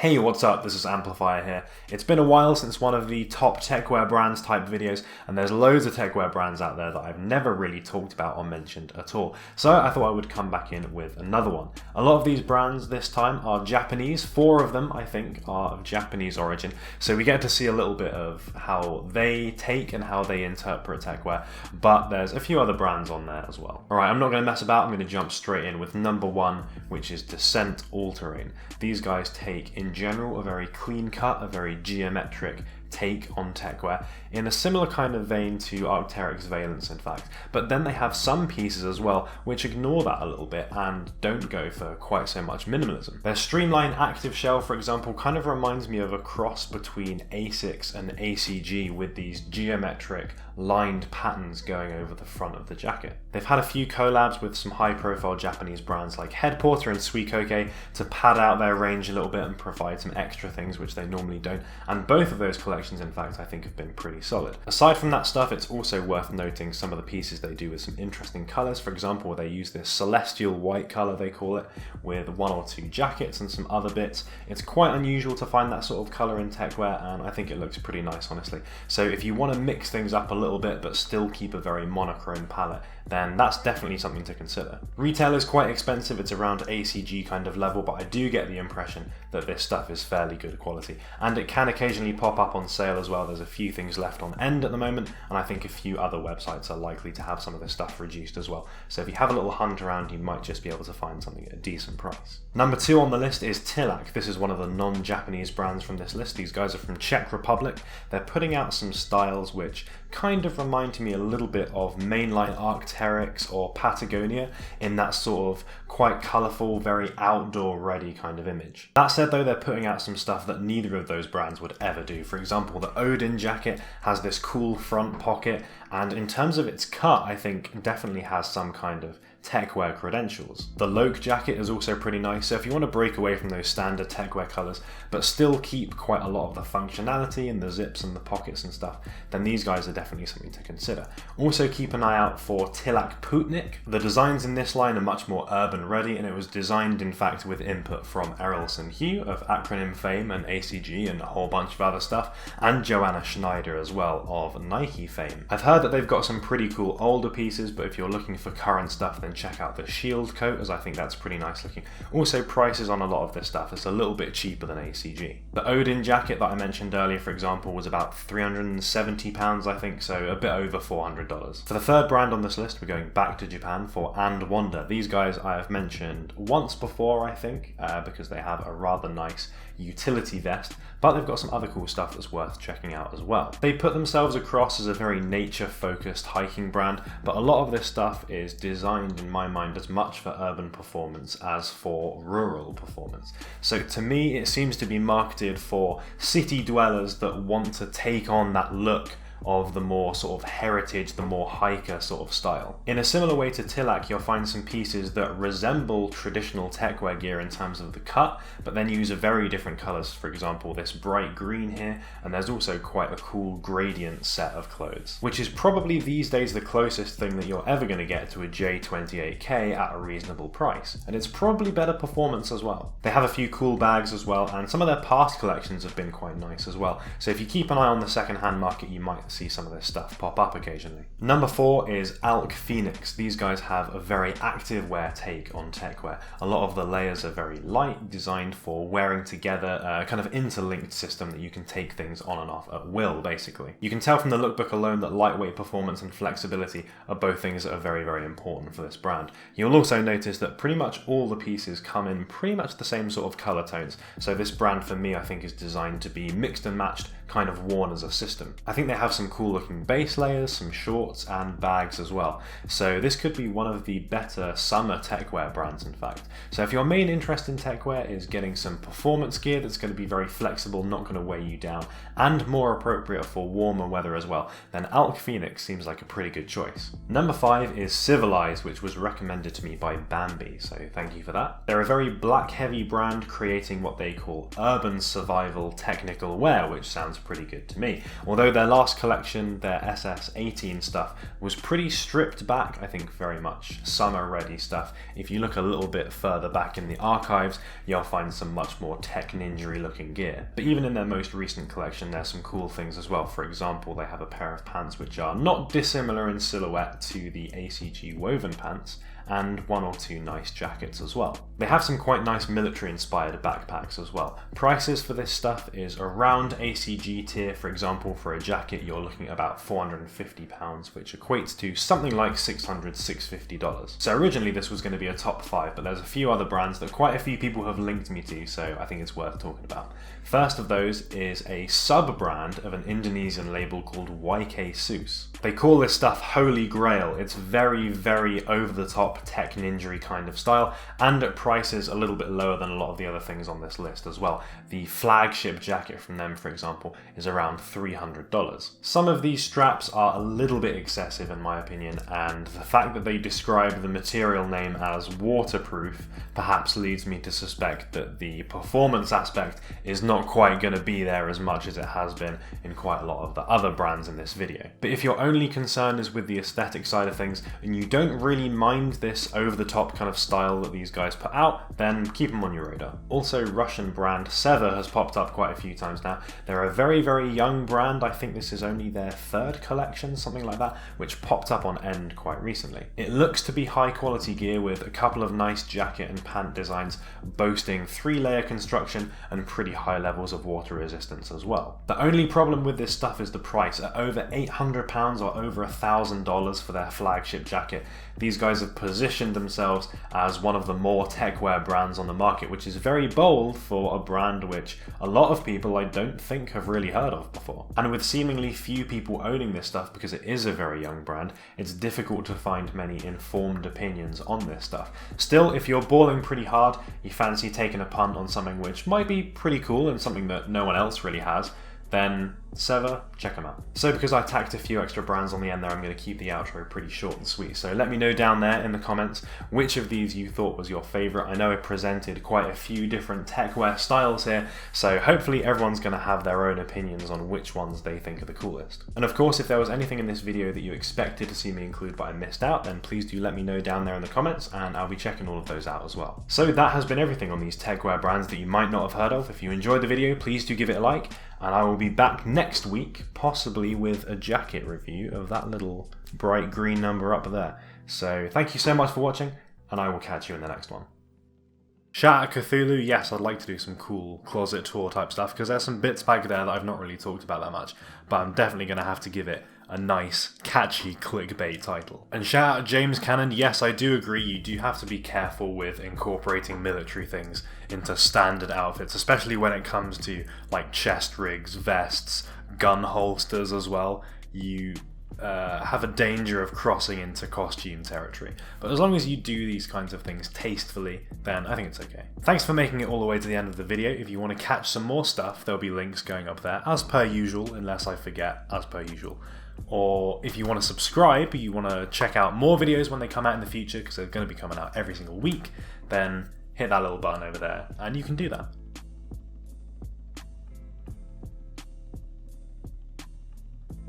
Hey, what's up? This is Amplifier here. It's been a while since one of the top techwear brands type videos, and there's loads of techwear brands out there that I've never really talked about or mentioned at all. So I thought I would come back in with another one. A lot of these brands this time are Japanese. 4 of them, I think, are of Japanese origin. So we get to see a little bit of how they take and how they interpret techwear, but there's a few other brands on there as well. Alright, I'm not going to mess about. I'm going to jump straight in with number 1, which is Descente Allterrain. These guys take, in general, a very clean cut, a very geometric take on techwear, in a similar kind of vein to Arc'teryx's Valence, in fact. But then they have some pieces as well which ignore that a little bit and don't go for quite so much minimalism. Their streamline active shell, for example, kind of reminds me of a cross between ASICS and ACG, with these geometric lined patterns going over the front of the jacket. They've had a few collabs with some high-profile Japanese brands like Headporter and Suikoke to pad out their range a little bit and provide some extra things which they normally don't, and both of those collections, in fact, I think have been pretty solid. Aside from that stuff, it's also worth noting some of the pieces they do with some interesting colours. For example, they use this celestial white colour, they call it, with 1 or 2 jackets and some other bits. It's quite unusual to find that sort of colour in techwear, and I think it looks pretty nice, honestly. So if you want to mix things up a little bit but still keep a very monochrome palette, then that's definitely something to consider. Retail is quite expensive, it's around ACG kind of level, but I do get the impression that this stuff is fairly good quality. And it can occasionally pop up on sale as well. There's a few things left on end at the moment, and I think a few other websites are likely to have some of this stuff reduced as well. So if you have a little hunt around, you might just be able to find something at a decent price. Number 2 on the list is Tilak. This is one of the non-Japanese brands from this list. These guys are from Czech Republic. They're putting out some styles which kind of remind me a little bit of mainline Arc'teryx or Patagonia, in that sort of quite colourful, very outdoor ready kind of image. That said though, they're putting out some stuff that neither of those brands would ever do. For example, the Odin jacket has this cool front pocket, and in terms of its cut, I think definitely has some kind of techwear credentials. The Loke jacket is also pretty nice, so if you want to break away from those standard techwear colours but still keep quite a lot of the functionality and the zips and the pockets and stuff, then these guys are definitely something to consider. Also keep an eye out for Tilak Putnik. The designs in this line are much more urban ready, and it was designed in fact with input from Errolson Hugh of acronym fame and ACG and a whole bunch of other stuff, and Joanna Schneider as well of Nike fame. I've heard that they've got some pretty cool older pieces, but if you're looking for current stuff, then check out the Shield coat, as I think that's pretty nice looking. Also, prices on a lot of this stuff is a little bit cheaper than ACG. The Odin jacket that I mentioned earlier, for example, was about £370, I think, so a bit over $400. For the third brand on this list, we're going back to Japan for Antwon. These guys I have mentioned once before, I think, because they have a rather nice utility vest, but they've got some other cool stuff that's worth checking out as well. They put themselves across as a very nature-focused hiking brand, but a lot of this stuff is designed, in my mind, as much for urban performance as for rural performance. So to me, it seems to be marketed for city dwellers that want to take on that look of the more sort of heritage, the more hiker sort of style. In a similar way to Tilak, you'll find some pieces that resemble traditional techwear gear in terms of the cut, but then use a very different colours. For example, this bright green here, and there's also quite a cool gradient set of clothes, which is probably these days the closest thing that you're ever going to get to a J28K at a reasonable price, and it's probably better performance as well. They have a few cool bags as well, and some of their past collections have been quite nice as well, so if you keep an eye on the second-hand market, you might see some of this stuff pop up occasionally. Number 4 is Alk Phenix. These guys have a very active wear take on techwear. A lot of the layers are very light, designed for wearing together, a kind of interlinked system that you can take things on and off at will, basically. You can tell from the lookbook alone that lightweight performance and flexibility are both things that are very, very important for this brand. You'll also notice that pretty much all the pieces come in pretty much the same sort of colour tones, so this brand for me I think is designed to be mixed and matched, kind of worn as a system. I think they have some cool looking base layers, some shorts and bags as well. So this could be one of the better summer techwear brands, in fact. So if your main interest in techwear is getting some performance gear that's going to be very flexible, not going to weigh you down, and more appropriate for warmer weather as well, then Alk Phenix seems like a pretty good choice. Number 5 is Civilized, which was recommended to me by Bambi, so thank you for that. They're a very black heavy brand creating what they call urban survival technical wear, which sounds sounds pretty good to me. Although their last collection, their SS18 stuff, was pretty stripped back, I think very much summer ready stuff. If you look a little bit further back in the archives, you'll find some much more Tech Ninja looking gear. But even in their most recent collection, there's some cool things as well. For example, they have a pair of pants which are not dissimilar in silhouette to the ACG woven pants, and one or two nice jackets as well. They have some quite nice military inspired backpacks as well. Prices for this stuff is around ACG tier. For example, for a jacket you're looking at about £450, which equates to something like $600, $650. So originally this was going to be a top 5, but there's a few other brands that quite a few people have linked me to, so I think it's worth talking about. First of those is a sub-brand of an Indonesian label called YKSous. They call this stuff Holy Grail. It's very, very over-the-top Tech Ninja kind of style, and at prices a little bit lower than a lot of the other things on this list as well. The flagship jacket from them, for example, is around $300. Some of these straps are a little bit excessive in my opinion, and the fact that they describe the material name as waterproof perhaps leads me to suspect that the performance aspect is not quite going to be there as much as it has been in quite a lot of the other brands in this video. But if your only concern is with the aesthetic side of things, and you don't really mind this over-the-top kind of style that these guys put out, then keep them on your radar. Also, Russian brand Sever has popped up quite a few times now. They're a very, very young brand. I think this is only their 3rd collection, something like that, which popped up on End quite recently. It looks to be high quality gear with a couple of nice jacket and pant designs, boasting 3-layer construction and pretty high levels of water resistance as well. The only problem with this stuff is the price. At over £800 or over $1,000 for their flagship jacket, these guys have positioned themselves as one of the more techwear brands on the market, which is very bold for a brand which a lot of people I don't think have really heard of before. And with seemingly few people owning this stuff because it is a very young brand, it's difficult to find many informed opinions on this stuff. Still, if you're balling pretty hard, you fancy taking a punt on something which might be pretty cool and something that no one else really has, then Sever, check them out. So because I tacked a few extra brands on the end there, I'm going to keep the outro pretty short and sweet. So let me know down there in the comments which of these you thought was your favourite. I know I presented quite a few different techwear styles here, so hopefully everyone's going to have their own opinions on which ones they think are the coolest. And of course, if there was anything in this video that you expected to see me include but I missed out, then please do let me know down there in the comments, and I'll be checking all of those out as well. So that has been everything on these techwear brands that you might not have heard of. If you enjoyed the video, please do give it a like, and I will be back next week, possibly with a jacket review of that little bright green number up there. So thank you so much for watching, and I will catch you in the next one. Shout out Cthulhu, yes, I'd like to do some cool closet tour type stuff, because there's some bits back there that I've not really talked about that much, but I'm definitely going to have to give it a nice, catchy clickbait title. And shout out James Cannon, yes, I do agree, you do have to be careful with incorporating military things into standard outfits, especially when it comes to like chest rigs, vests, gun holsters as well. You have a danger of crossing into costume territory. But as long as you do these kinds of things tastefully, then I think it's okay. Thanks for making it all the way to the end of the video. If you want to catch some more stuff, there'll be links going up there, as per usual, unless I forget, as per usual. Or if you want to subscribe, you want to check out more videos when they come out in the future, because they're going to be coming out every single week, then hit that little button over there, and you can do that.